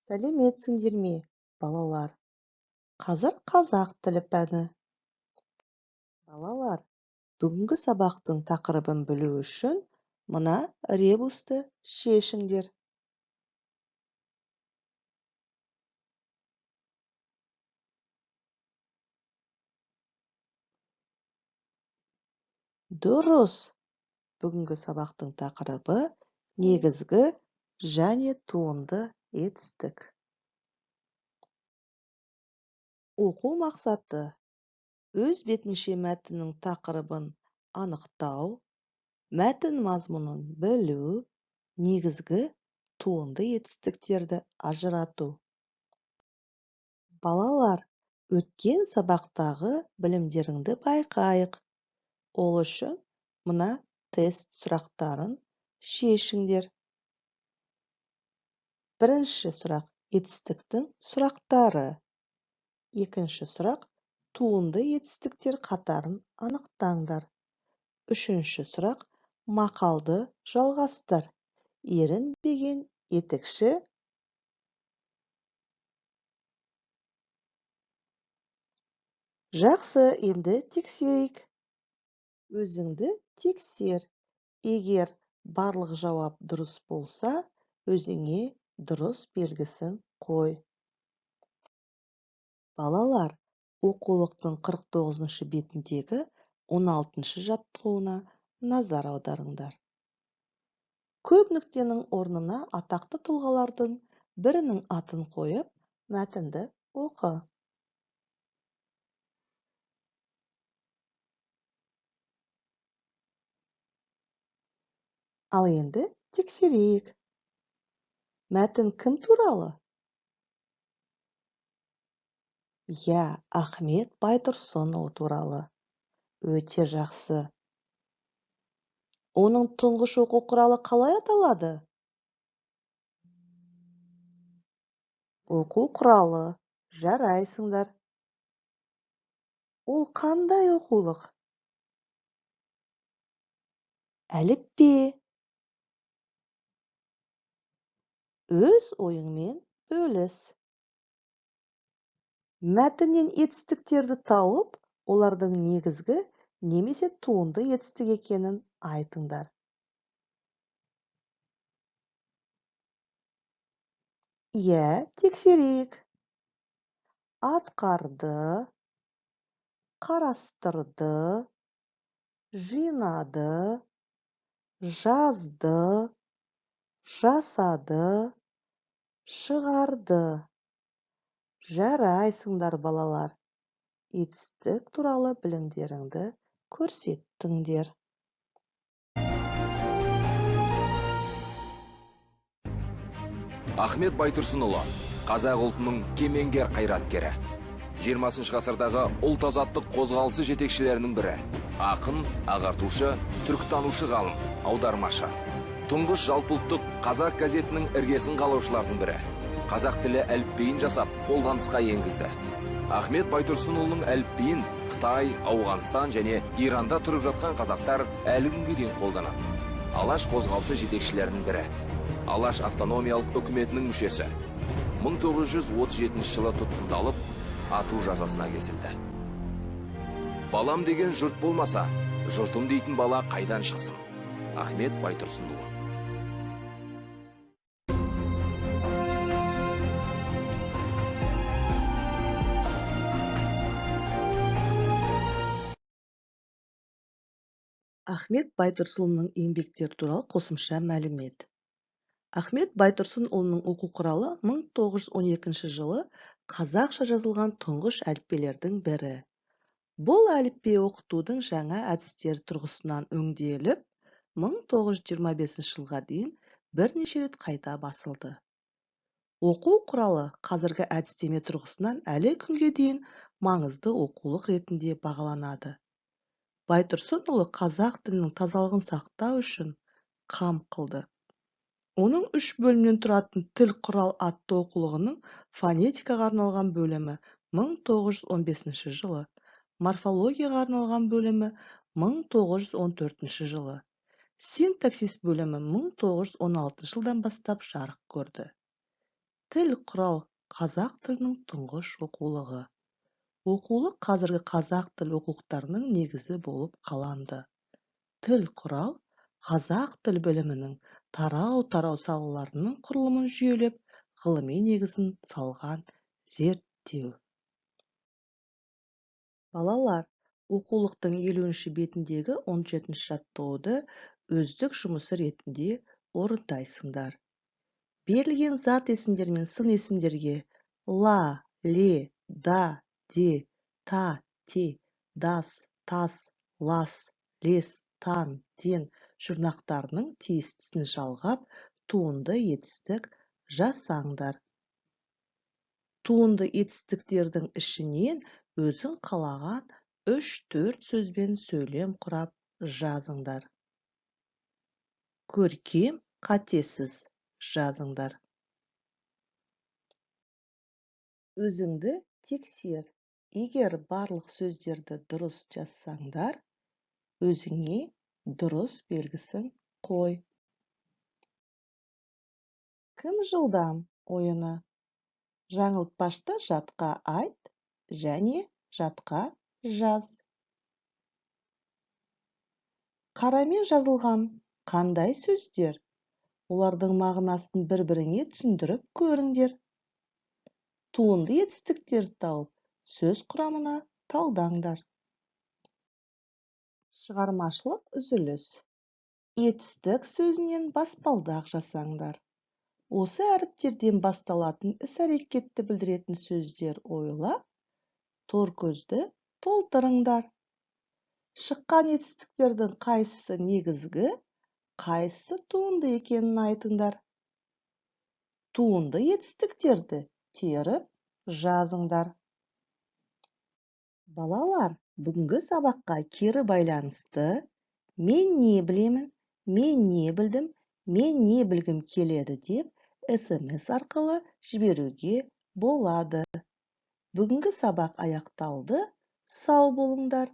Сәлеметсіңдер ме, балалар? Қазір қазақ тілі пәні. Балалар, бүгінгі сабақтың тақырыбын білу үшін мына ребусты шешіңдер. Дұрыс. Бүгінгі сабақтың тақырыбы негізгі және туынды етістік. Оқу мақсаты: өз бетінше мәтіннің тақырыбын анықтау, мәтін мазмұнын білу, негізгі туынды етістіктерді ажырату. Балалар, өткен сабақтағы білімдеріңді байқайық. Ол үшін мына тест сұрақтарын шешіңдер. Бірінші сұрақ: етістіктің сұрақтары. Екінші сұрақ: туынды етістіктер қатарын анықтаңдар. Үшінші сұрақ: мақалды жалғастыр. Ерінбеген етікші. Жақсы, енді тексерейік. Өзіңді тексер. Егер барлық жауап дұрыс болса, өзіңе дұрыс белгісін қой. Балалар, оқулықтың 49-шы бетіндегі 16-шы жаттығуына назар аударыңдар. Көп нүктенің орнына атақты тұлғалардың бірінің атын қойып, мәтінді оқы. Ал енді тексерейік. Мәтін кім туралы? Ахмет Байтұрсынұлы туралы. Өте жақсы. Оның тұңғыш оқу құралы қалай аталады? Оқу құралы. Жарайсыңдар. Ол қандай оқулық? Әліппе. Өз ойыңмен бөліс. Мәтіннен етістіктерді тауып, олардың негізгі немесе туынды етістік екенін айтыңдар. Тексерейік. Атқарды, қарастырды, жинады, жазды, жасады, шығарды. Жарайсыңдар, балалар. Етістік туралы білімдеріңді көрсеттіңдер. Ахмет Байтұрсынұлы қазақ ұлтының кемеңгер қайраткері. 20 ғасырдағы ұлт азаттық қозғалысы жетекшілерінің бірі. Ақын, ағартушы, түркітанушы ғалым, аудармашы. Тұңғыш жалпыұлттық қазақ газетінің іргесін қалаушылардың бірі. Қазақ тілі әліпбиін жасап, қолданысқа енгізді. Ахмет Байтұрсынұлының әліпбиін Қытай, Ауғанстан және Иранда тұрып жатқан қазақтар әлі күнге дейін қолданады. Алаш қозғалысы жетекшілерінің бірі. Алаш автономиялық үкіметінің мүшесі. 1937 жылы тұтқындалып, ату жазасына кесілді. Балам деген жұрт болмаса, жұртым дейтін бала қайдан шықсын? Ахмет Байтұрсынұлы. Ахмет Байтұрсынұлының еңбектері туралы қосымша мәлімет. Ахмет Байтұрсынұлының оқу құралы 1912 жылы қазақша жазылған тұңғыш әліппелердің бірі. Бұл әліппе оқытудың жаңа әдістері тұрғысынан өңделіп, 1925 жылға дейін бірнеше рет қайта басылды. Оқу құралы қазіргі әдістеме тұрғысынан әлі күнге дейін маңызды оқулық ретінде бағаланады. Байтұрсынұлы қазақ тілінің тазалығын сақтау үшін қам қылды. Оның 3 бөлімнен тұратын тіл құрал атты оқулығының фонетикаға арналған бөлімі 1915 жылы, морфологияға арналған бөлімі 1914 жылы, синтаксис бөлімі 1916 жылдан бастап жарық көрді. Тіл құрал қазақ тілінің тұңғыш оқулығы. Оқулық қазіргі қазақ тіл оқулықтарының негізі болып қаланды. Тіл құрал қазақ тіл білімінің тарау салаларының құрылымын жүйелеп, ғылыми негізін салған зерттеу. Балалар, оқулықтың 50-ші бетіндегі 17-ші жаттығуды өздік жұмысы ретінде орындайсыңдар. Берілген зат есімдер мен сын есімдерге ла, ле, да, де, та, те, дас, тас, лас, лес, тан, тен жұрнақтарының тиістісін жалғап, туынды етістік жасаңдар. Туынды етістіктердің ішінен өзің қалаған 3-4 сөзбен сөйлем құрап жазыңдар. Көркем, қатесіз жазыңдар. Өзіңді тексер. Егер барлық сөздерді дұрыс жазсаңдар, өзіңе дұрыс белгісін қой. Кім жылдам ойыны? Жаңылтпашты жатқа айт және жатқа жаз. Қарамен жазылған қандай сөздер? Олардың мағынасын бір-біріңе түсіндіріп көріңдер. Туынды етістіктерді тауып, сөз құрамына талдаңдар. Шығармашылық үзіліс. Етістік сөзінен баспалдақ жасаңдар. Осы әріптерден басталатын іс-әрекетті білдіретін сөздер ойлап, торкөзді толтырыңдар. Шыққан етістіктердің қайсысы негізгі, қайсысы туынды екенін айтыңдар. Туынды етістіктерді теріп жазыңдар. Балалар, бүгінгі сабаққа кері байланысты мен не білемін, мен не білдім, мен не білгім келеді деп SMS арқылы жіберуге болады. Бүгінгі сабақ аяқталды. Сау болыңдар.